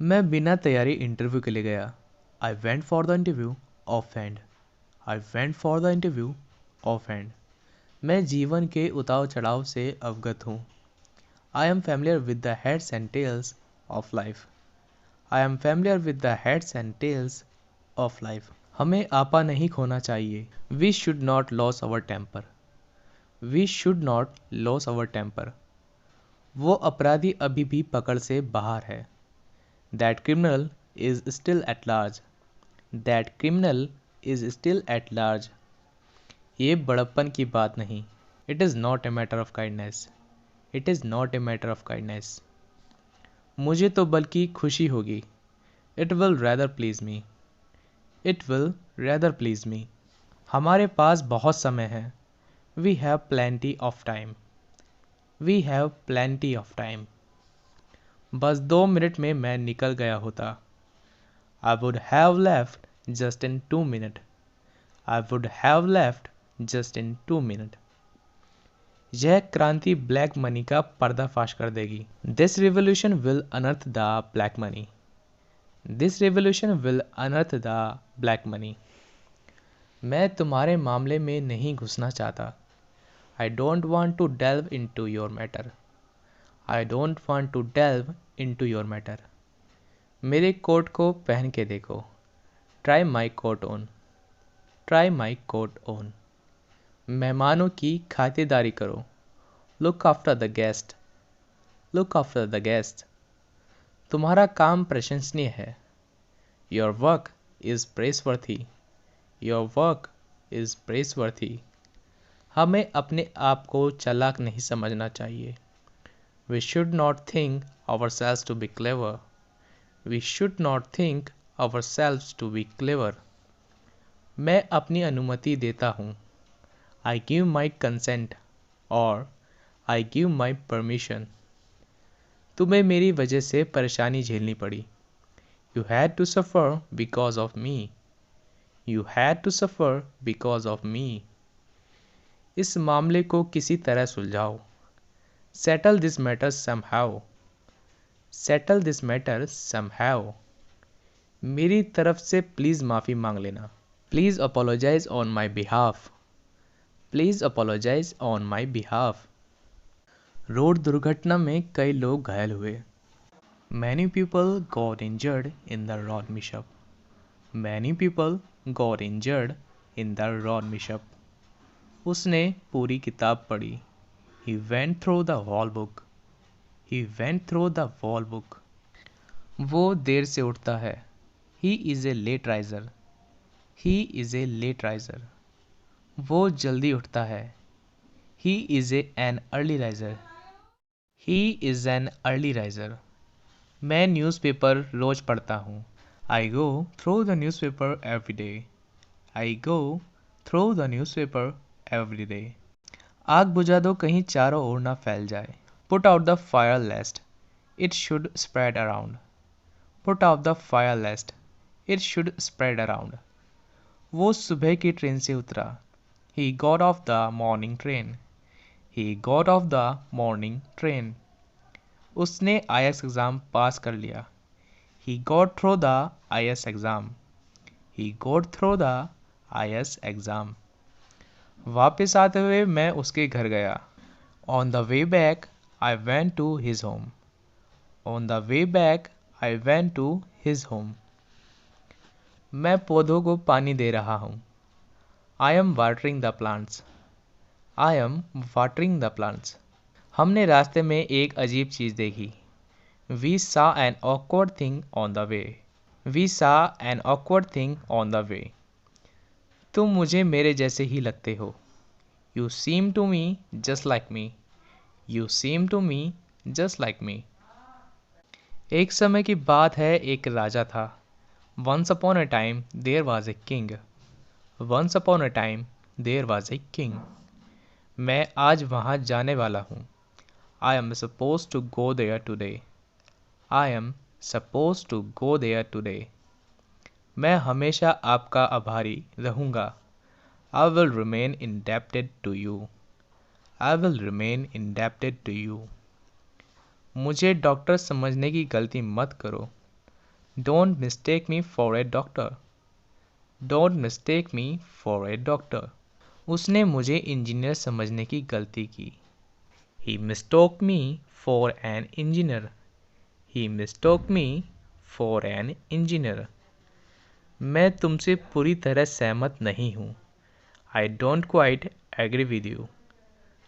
मैं बिना तैयारी इंटरव्यू के लिए गया। I went for the interview off hand. I went for the interview off hand. मैं जीवन के उतार चढ़ाव से अवगत हूँ। I am familiar with the heads and tails of life. I am familiar with the heads and tails of life. हमें आपा नहीं खोना चाहिए। We should not loss our temper. We should not loss our temper. वो अपराधी अभी भी पकड़ से बाहर है। That criminal is still at large. That criminal is still at large. ये बड़प्पन की बात नहीं। It is not a matter of kindness. It is not a matter of kindness. मुझे तो बल्कि खुशी होगी। It will rather please me. It will rather please me. हमारे पास बहुत समय है। We have plenty of time. We have plenty of time. बस 2 मिनट में मैं निकल गया होता। आई would have left just in 2 minute. I would have left just in 2 minute. यह क्रांति ब्लैक मनी का पर्दाफाश कर देगी। This revolution will unearth the black money. This revolution will unearth the black money. मैं तुम्हारे मामले में नहीं घुसना चाहता। I don't want to delve in to your matter. I don't want to delve in to your matter. मेरे coat को पहन के देखो। Try my coat on. Try my coat on. मेहमानों की खातिरदारी करो। Look after the guest. Look after the guest. तुम्हारा काम प्रशंसनीय है। Your work is praiseworthy. Your work is praiseworthy. हमें अपने आप को चालाक नहीं समझना चाहिए। We should not think ourselves to be clever. We should not think ourselves to be clever. मैं अपनी अनुमति देता हूँ। आई गिव माई कंसेंट और आई गिव माई परमिशन। तुम्हें मेरी वजह से परेशानी झेलनी पड़ी। You had to suffer because of me. You had to suffer because of me. इस मामले को किसी तरह सुलझाओ। Settle this matter somehow. Settle this matter somehow. मेरी तरफ से प्लीज़ माफ़ी मांग लेना। Please apologise on my behalf. Please apologise on my behalf. Road दुर्घटना में कई लोग घायल हुए। Many people got injured in the road mishap. Many people got injured in the road mishap. उसने पूरी किताब पढ़ी। He went through the whole book. He went through the whole book. वो देर से उठता है। He is a late riser. He is a late riser. वो जल्दी उठता है। He is an early riser. He is an early riser. मैं newspaper रोज पढ़ता हूँ। I go through the newspaper every day. I go through the newspaper every day. आग बुझा दो कहीं चारों ओर ना फैल जाए। Put out the fire lest it should spread around. Put out the fire lest it should spread around. वो सुबह की ट्रेन से उतरा। He got off the morning train. He got off the morning train. उसने IELTS exam pass कर लिया। He got through the IELTS exam. He got through the IELTS exam. वापस आते हुए मैं उसके घर गया। On the way back, I went to his home. On the way back, I went to his home. मैं पौधों को पानी दे रहा हूँ। I am watering the plants. I am watering the plants. हमने रास्ते में एक अजीब चीज़ देखी। We saw an awkward thing on the way. We saw an awkward thing on the way. तुम मुझे मेरे जैसे ही लगते हो। You seem to me just like me. You seem to me just like me. एक समय की बात है, एक राजा था। Once upon a time there was a king. Once upon a time there was a king. मैं आज वहाँ जाने वाला हूँ। I am supposed to go there today. I am supposed to go there today. मैं हमेशा आपका आभारी रहूँगा। I will remain indebted to you. I will remain indebted to you. मुझे डॉक्टर समझने की गलती मत करो। Don't mistake me for a doctor. Don't mistake me for a doctor. उसने मुझे इंजीनियर समझने की गलती की। He mistook me for an engineer. He mistook me for an engineer. मैं तुमसे पूरी तरह सहमत नहीं हूँ। I don't quite agree with you.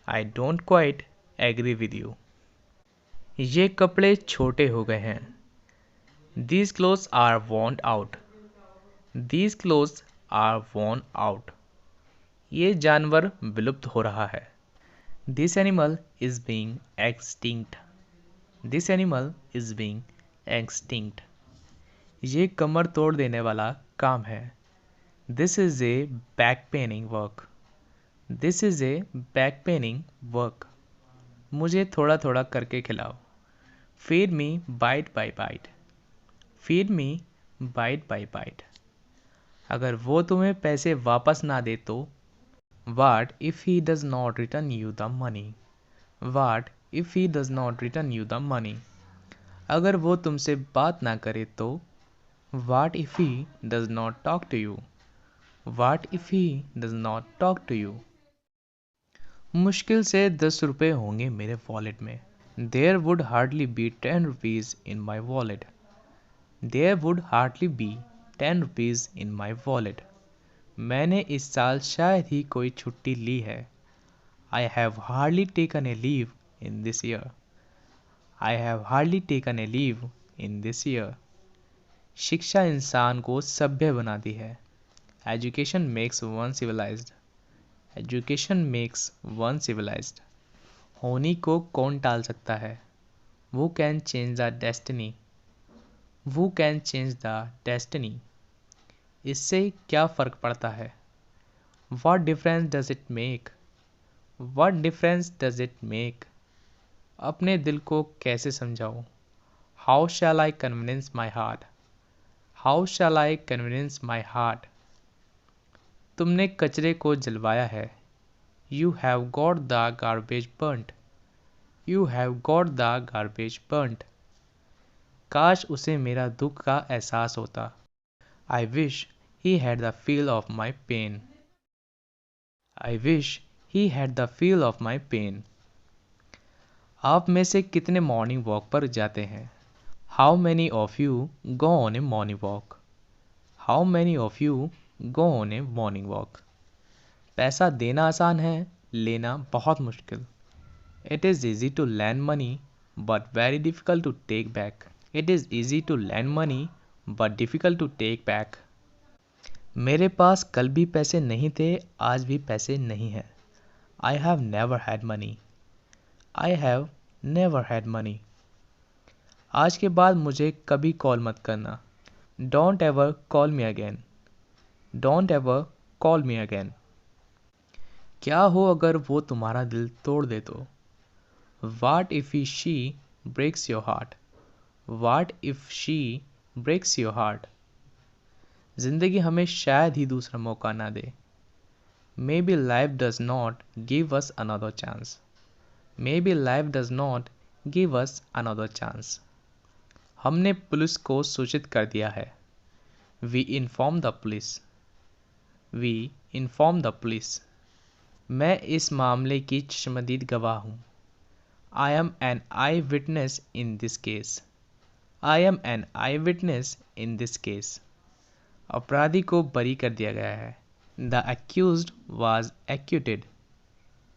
I don't quite agree with you. ये कपड़े छोटे हो गए हैं। These clothes are worn out. These clothes are worn out. ये जानवर विलुप्त हो रहा है। This animal is being extinct. This animal is being extinct. ये कमर तोड़ देने वाला काम है। This is a back paining work. This is a back paining work. मुझे थोड़ा थोड़ा करके खिलाओ। Feed me bite by bite. Feed me bite by bite. अगर वो तुम्हें पैसे वापस ना दे तो? What if he does not return you the money? What if he does not return you the money? अगर वो तुमसे बात ना करे तो? What if he does not talk to you? What if he does not talk to you? मुश्किल से 10 रुपये होंगे मेरे वॉलेट में। There would hardly be 10 rupees in my wallet. There would hardly be 10 rupees in my wallet. मैंने इस साल शायद ही कोई छुट्टी ली है। I have hardly taken a leave in this year. I have hardly taken a leave in this year. शिक्षा इंसान को सभ्य बनाती है। Education makes one civilized. Education makes one civilized. होनी को कौन टाल सकता है? Who can change the destiny? Who can change the destiny? इससे क्या फ़र्क पड़ता है? What difference does it make? What difference does it make? अपने दिल को कैसे समझाऊं? How shall I convince my heart? How shall I convince my heart? तुमने कचरे को जलवाया है। You have got the garbage burnt. You have got the garbage burnt. काश उसे मेरा दुख का एहसास होता। I wish he had the feel of my pain. I wish he had the feel of my pain. आप में से कितने मॉर्निंग वॉक पर जाते हैं? How many of you go on a morning walk? How many of you go on a morning walk? पैसा देना आसान है, लेना बहुत मुश्किल। It is easy to lend money, but very difficult to take back. It is easy to lend money, but difficult to take back. मेरे पास कल भी पैसे नहीं थे, आज भी पैसे नहीं हैं। I have never had money. I have never had money. आज के बाद मुझे कभी कॉल मत करना। Don't ever call me again. Don't ever call me again. क्या हो अगर वो तुम्हारा दिल तोड़ दे तो? What if she breaks your heart? What if she breaks your heart? ज़िंदगी हमें शायद ही दूसरा मौका ना दे। Maybe life does not give us another chance. Maybe life does not give us another chance. हमने पुलिस को सूचित कर दिया है। We inform the police. We inform the police. मैं इस मामले की चश्मदीद गवाह हूँ। I am an eyewitness in this case. I am an eyewitness in this case. अपराधी को बरी कर दिया गया है। The accused was acquitted.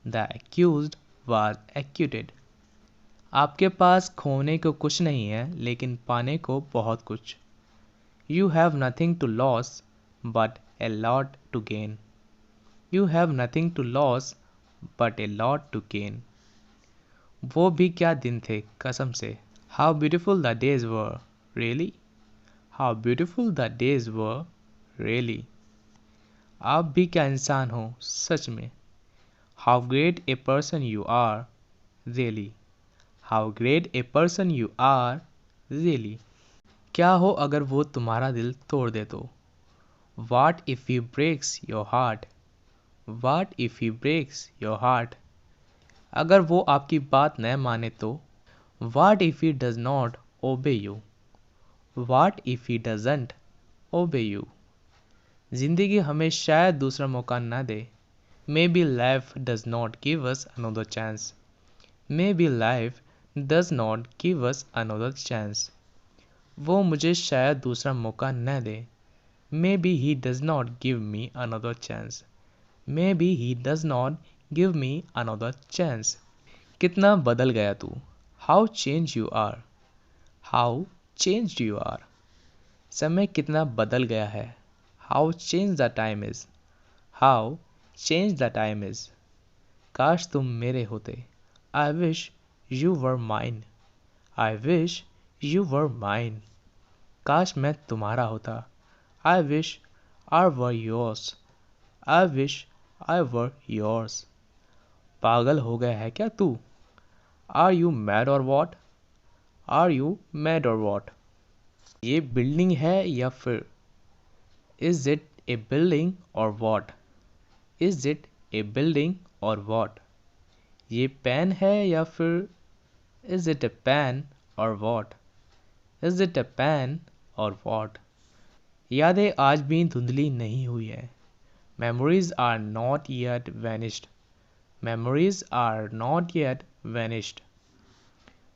The accused was acquitted. आपके पास खोने को कुछ नहीं है, लेकिन पाने को बहुत कुछ। You have nothing to lose, but a lot to gain. You have nothing to lose, but a lot to gain. वो भी क्या दिन थे, कसम से। How beautiful the days were, really? How beautiful the days were, really? आप भी क्या इंसान हो, सच में। How great a person you are, really. How great a person you are, really. क्या हो अगर वो तुम्हारा दिल तोड़ दे तो? What if he breaks your heart? What if he breaks your heart? अगर वो आपकी बात न माने तो? What if he does not obey you? What if he doesn't obey you? जिंदगी हमें शायद दूसरा मौका ना दे. Maybe life does not give us another chance. Maybe life does not give us another chance. वो मुझे शायद दूसरा मौका न दे. Maybe he does not give me another chance. Maybe he does not give me another chance. कितना बदल गया तू. How changed you are. How changed you are. समय कितना बदल गया है. How changed the time is. How changed the time is. काश तुम मेरे होते. I wish you were mine. I wish you were mine. काश मैं तुम्हारा होता. I wish I were yours. I wish I were yours. पागल हो गया है क्या तू. Are you mad or what. Are you mad or what. ये बिल्डिंग है या फिर. Is it a building or what. Is it a building or what. ये पेन है या फिर. Is it a pen or what. Is it a pen or what. यादें आज भी धुंधली नहीं हुई है. Memories are not yet vanished. Memories are not yet vanished.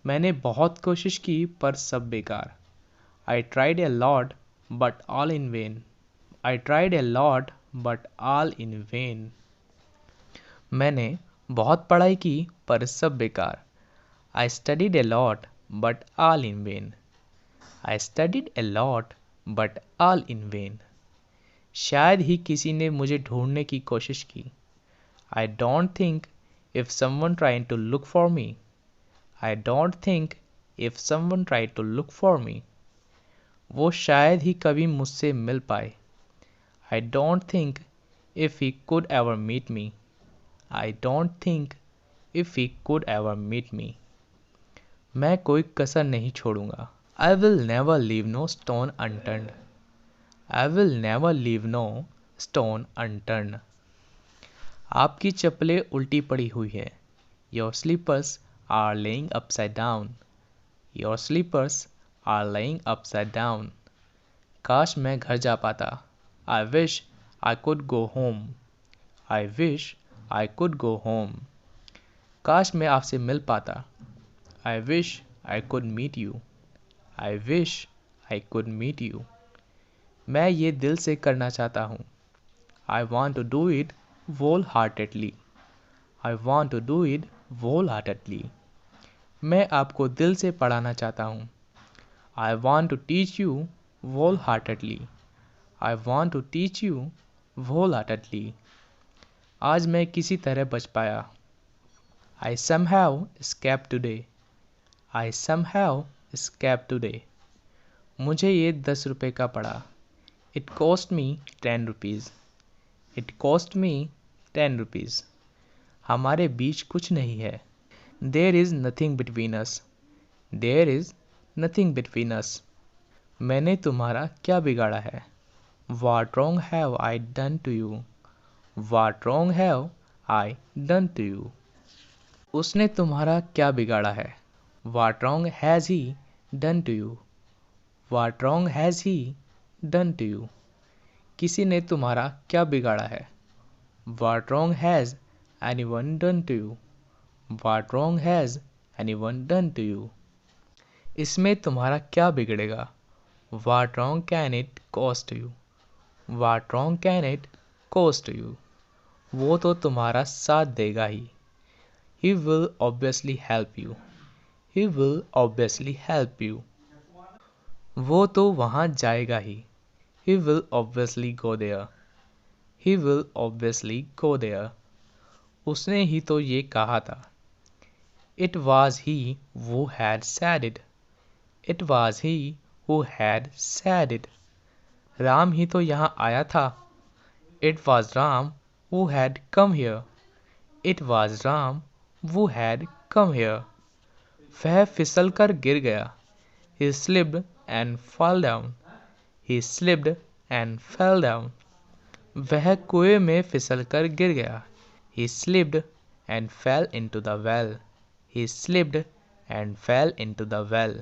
मैंने बहुत कोशिश की पर सब बेकार. I tried a lot but all in vain. I tried a lot but all in vain. मैंने बहुत पढ़ाई की पर सब बेकार. I studied a lot but all in vain. I studied a lot but all in vain. शायद ही किसी ने मुझे ढूंढने की कोशिश की. I don't think if someone tried to look for me. I don't think if someone tried to look for me. वो शायद ही कभी मुझसे मिल पाए. I don't think if he could ever meet me. I don't think if he could ever meet me. मैं कोई कसर नहीं छोड़ूंगा. I will never leave no stone unturned. I will never leave no stone unturned. आपकी चप्पलें उल्टी पड़ी हुई है. Your slippers are laying upside down. Your slippers are laying upside down. काश मैं घर जा पाता. I wish I could go home. I wish I could go home. काश मैं आपसे मिल पाता. I wish I could meet you. I wish I could meet you. मैं ये दिल से करना चाहता हूँ. I want to do it wholeheartedly. I want to do it wholeheartedly. मैं आपको दिल से पढ़ाना चाहता हूँ. I want to teach you wholeheartedly. I want to teach you wholeheartedly. आज मैं किसी तरह बच पाया. I somehow escaped today. I somehow escaped today. मुझे ये 10 रुपए का पड़ा. It cost me 10 rupees. It cost me 10 rupees. हमारे बीच कुछ नहीं है. There is nothing between us. There is nothing between us. मैंने तुम्हारा क्या बिगाड़ा है. What wrong have I done to you? What wrong have I done to you? उसने तुम्हारा क्या बिगाड़ा है. What wrong has he done to you? What wrong has he done to you? किसी ने तुम्हारा क्या बिगाड़ा है. What wrong has anyone done to you? What wrong has anyone done to you? इसमें तुम्हारा क्या बिगड़ेगा. What wrong can it cost you? What wrong can it cost you? वो तो तुम्हारा साथ देगा ही. He will obviously help you. He will obviously help you. वो तो वहाँ जाएगा ही. He will obviously go there. He will obviously go there. उसने ही तो ये कहा था. It was he who had said it. It was he who had said it. Ram ही तो यहाँ आया था. It was Ram who had come here. It was Ram who had come here. वह फिसल कर गिर गया. He slipped and fell down. He slipped and fell down. वह कुएं में फिसल कर गिर गया. He slipped and fell into the well. He slipped and fell into the well.